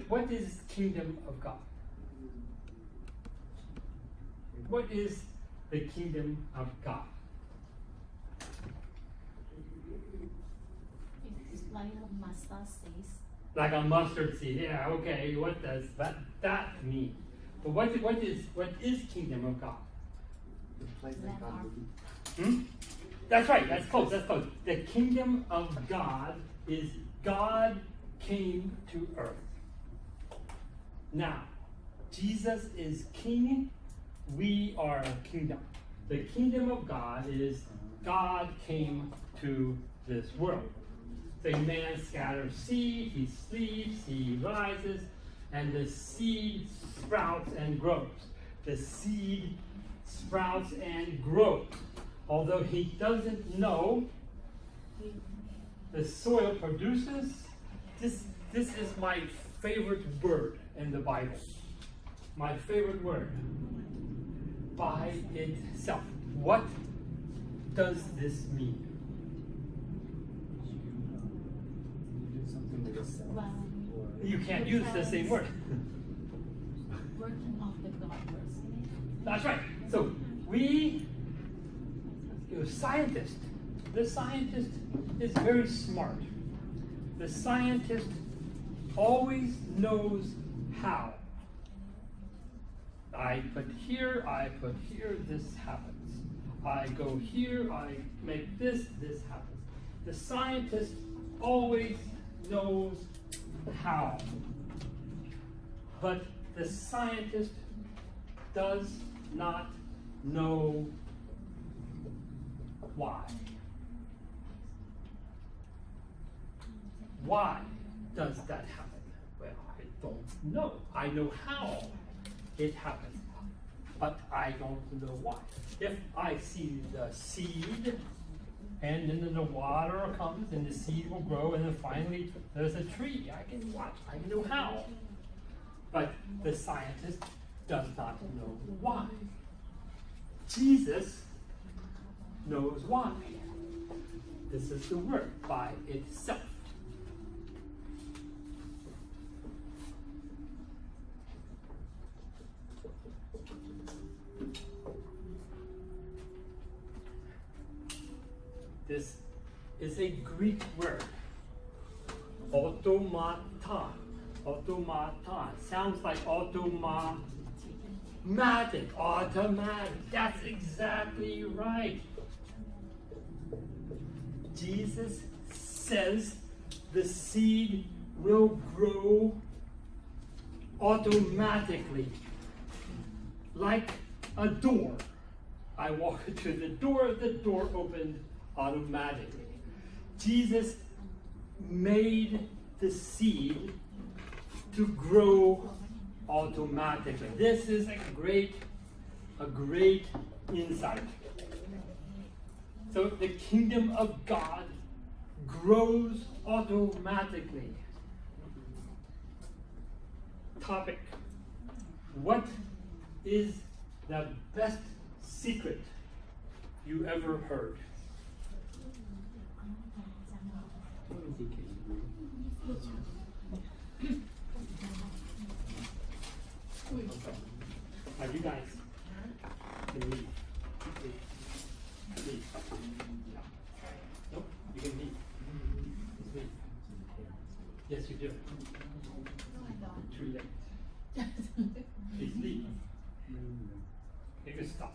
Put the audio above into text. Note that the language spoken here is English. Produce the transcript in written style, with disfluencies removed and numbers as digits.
What is kingdom of God? What is the kingdom of God? It's like a mustard seed. Like a mustard seed. Yeah, okay. What does that mean? But what is kingdom of God? The place that God will be. That's right. That's close. That's close. The kingdom of God is God came to earth. Now, Jesus is king. We are a kingdom. The kingdom of God is God came to this world. So a man scatters seed, he sleeps, he rises, and the seed sprouts and grows. The seed sprouts and grows. Although he doesn't know, the soil produces. This is my favorite word in the Bible. My favorite word. By itself. What does this mean? Well, You can't use the same word. working of the God works. That's right. So scientist. The scientist is very smart. The scientist always knows how. I put here, this happens. I go here, I make this happens. The scientist always knows how. But the scientist does not know why. Why does that happen? Well, I don't know. I know how it happens, but I don't know why. If I see the seed, and then the water comes, and the seed will grow, and then finally there's a tree, I can watch, I know how. But the scientist does not know why. Jesus knows why. This is the word, by itself. This is a Greek word. Automaton. Automaton. Sounds like automatic. Automatic. That's exactly right. Jesus says the seed will grow automatically. Like a door. I walk to the door opened automatically. Jesus made the seed to grow automatically. This is a great insight. So the kingdom of God grows automatically. Topic: what is the best secret you ever heard? You guys can leave. Leave. Yeah. Nope, you can leave. Just leave. Yes, you do. No, I don't. Too late. Please leave. You can stop.